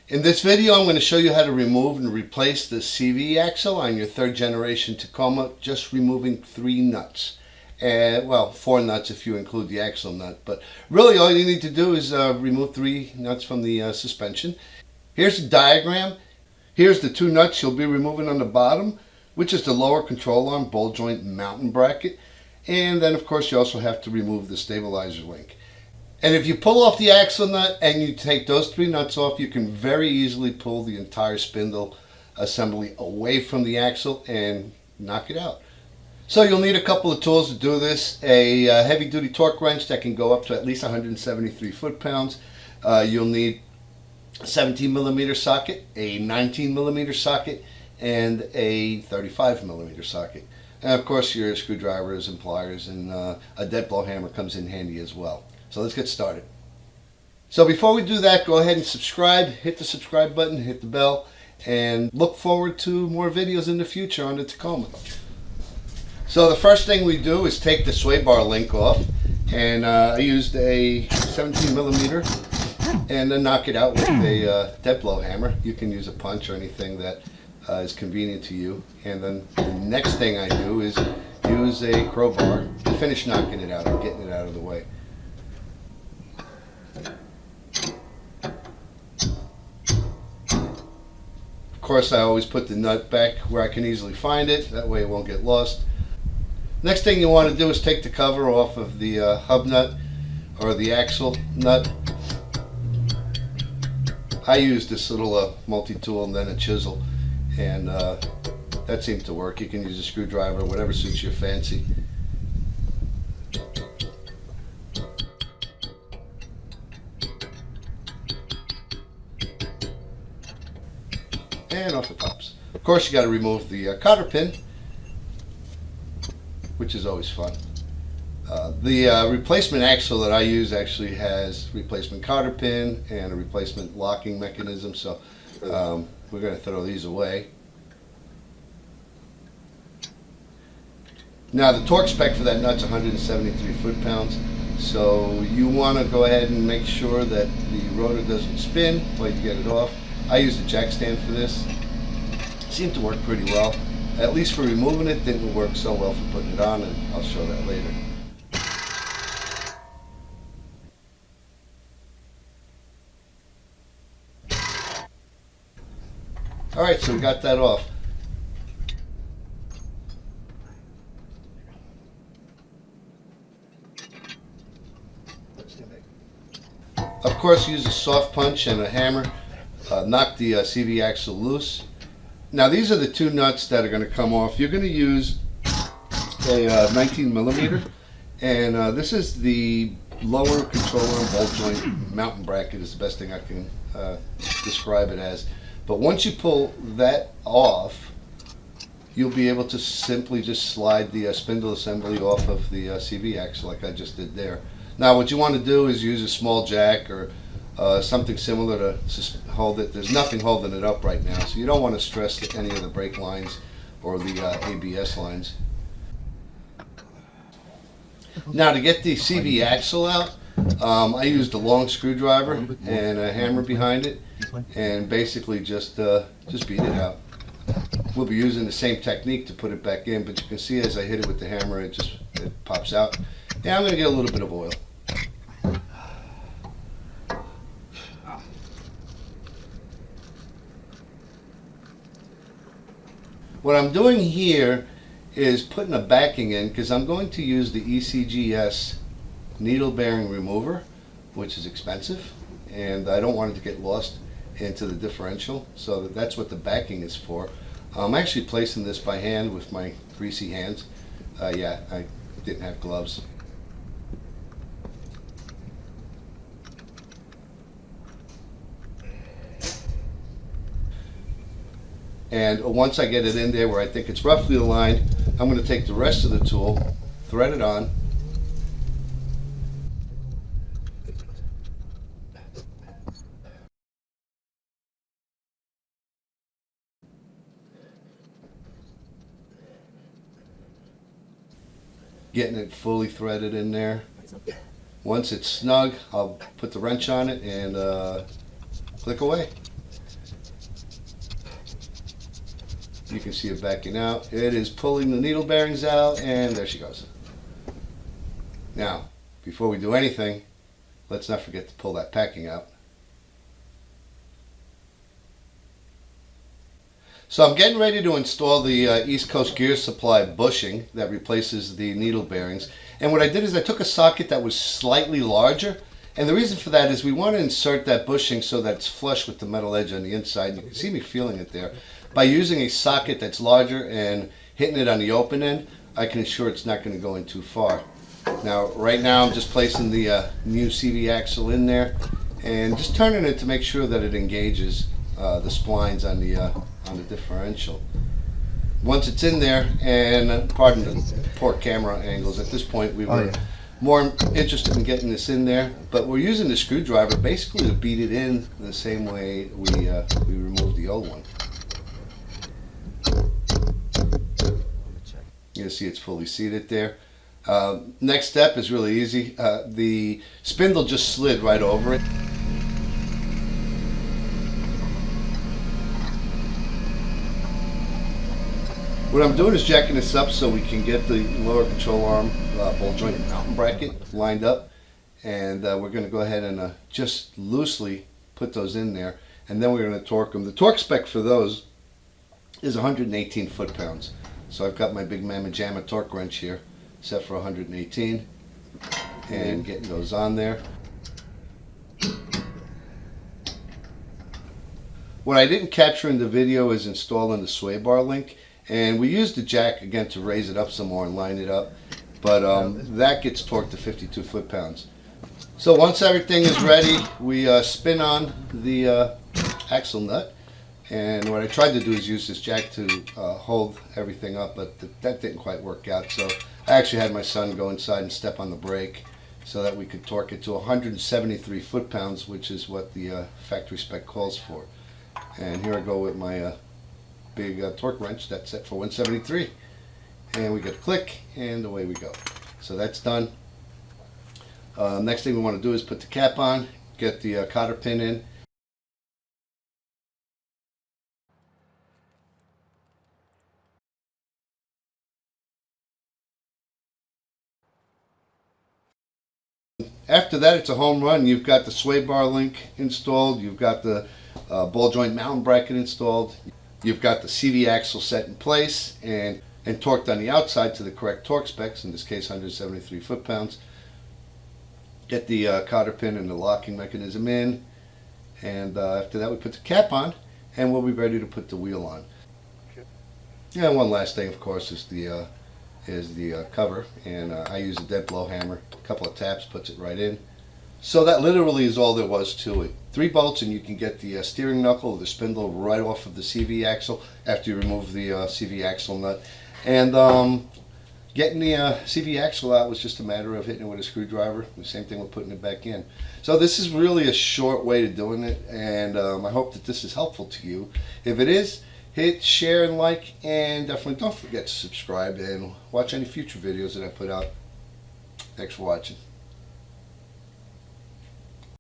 In this video, I'm going to show you how to remove and replace the CV axle on your third generation Tacoma, just removing 3 nuts. Well, 4 nuts if you include the axle nut, but really all you need to do is remove 3 nuts from the suspension. Here's the diagram. Here's the 2 nuts you'll be removing on the bottom, which is the lower control arm ball joint mounting bracket. And then of course you also have to remove the stabilizer link. And if you pull off the axle nut and you take those 3 nuts off, you can very easily pull the entire spindle assembly away from the axle and knock it out. So you'll need a couple of tools to do this. A heavy duty torque wrench that can go up to at least 173 foot-pounds. You'll need a 17 millimeter socket, a 19 millimeter socket, and a 35 millimeter socket. And of course your screwdrivers and pliers, and a dead blow hammer comes in handy as well. So let's get started. So before we do that, go ahead and subscribe, hit the subscribe button, hit the bell, and look forward to more videos in the future on the Tacoma. So the first thing we do is take the sway bar link off, and I used a 17 millimeter and then knock it out with a dead blow hammer. You can use a punch or anything that is convenient to you. And then the next thing I do is use a crowbar to finish knocking it out and getting it out of the way. Of course, I always put the nut back where I can easily find it. That way it won't get lost. Next thing you want to do is take the cover off of the hub nut or the axle nut. I use this little multi-tool and then a chisel, and that seems to work. You can use a screwdriver, whatever suits your fancy. And off it pops. Of course, you got to remove the cotter pin, which is always fun. The replacement axle that I use actually has replacement cotter pin and a replacement locking mechanism, so we're going to throw these away. Now the torque spec for that nut's 173 foot-pounds, so you want to go ahead and make sure that the rotor doesn't spin while you get it off. I used a jack stand for this. It seemed to work pretty well. At least for removing it, didn't work so well for putting it on, and I'll show that later. Alright, so we got that off. Of course, use a soft punch and a hammer. Knock the CV axle loose. Now these are the 2 nuts that are going to come off. You're going to use a 19 millimeter, and this is the lower control arm ball joint mounting bracket is the best thing I can describe it as. But once you pull that off, you'll be able to simply just slide the spindle assembly off of the CV axle like I just did there. Now what you want to do is use a small jack or something similar to hold it. There's nothing holding it up right now, so you don't want to stress any of the brake lines or the ABS lines. Now to get the CV axle out, I used a long screwdriver and a hammer behind it, and basically just beat it out. We'll be using the same technique to put it back in, but you can see as I hit it with the hammer, it pops out. Yeah, I'm going to get a little bit of oil. What I'm doing here is putting a backing in because I'm going to use the ECGS needle bearing remover, which is expensive, and I don't want it to get lost into the differential, so that's what the backing is for. I'm actually placing this by hand with my greasy hands. Yeah, I didn't have gloves. And once I get it in there where I think it's roughly aligned, I'm going to take the rest of the tool, thread it on, getting it fully threaded in there. Once it's snug, I'll put the wrench on it and click away. You can see it backing out. It is pulling the needle bearings out, and there she goes. Now, before we do anything, let's not forget to pull that packing out. So I'm getting ready to install the East Coast Gear Supply bushing that replaces the needle bearings. And what I did is I took a socket that was slightly larger. And the reason for that is we want to insert that bushing so that it's flush with the metal edge on the inside. You can see me feeling it there. By using a socket that's larger and hitting it on the open end, I can ensure it's not going to go in too far. Now, right now I'm just placing the new CV axle in there and just turning it to make sure that it engages the splines on the differential. Once it's in there, and pardon the poor camera angles, at this point we were more interested in getting this in there, but we're using the screwdriver basically to beat it in the same way we removed the old one. You see it's fully seated there. Next step is really easy. The spindle just slid right over it. What I'm doing is jacking this up so we can get the lower control arm ball joint mounting bracket lined up, and we're going to go ahead and just loosely put those in there, and then we're going to torque them. The torque spec for those is 118 foot-pounds. So I've got my big Mamma Jamma torque wrench here set for 118, and getting those on there. What I didn't capture in the video is installing the sway bar link. And we used the jack again to raise it up some more and line it up, but that gets torqued to 52 foot-pounds. So once everything is ready, we spin on the axle nut, and what I tried to do is use this jack to hold everything up, but that didn't quite work out. So I actually had my son go inside and step on the brake so that we could torque it to 173 foot-pounds, which is what the factory spec calls for. And here I go with my big torque wrench that's set for 173, and we get a click, and away we go. So that's done. Next thing we want to do is put the cap on, get the cotter pin in. After that, it's a home run. You've got the sway bar link installed, you've got the ball joint mounting bracket installed, you've got the CV axle set in place and torqued on the outside to the correct torque specs, in this case 173 foot-pounds. Get the cotter pin and the locking mechanism in, and after that we put the cap on, and we'll be ready to put the wheel on. Yeah, one last thing, of course, is the cover, and I use a dead blow hammer. A couple of taps puts it right in. So that literally is all there was to it. 3 bolts and you can get the steering knuckle or the spindle right off of the CV axle after you remove the CV axle nut. And getting the CV axle out was just a matter of hitting it with a screwdriver. The same thing with putting it back in. So this is really a short way to doing it, and I hope that this is helpful to you. If it is, hit share and like, and definitely don't forget to subscribe and watch any future videos that I put out. Thanks for watching.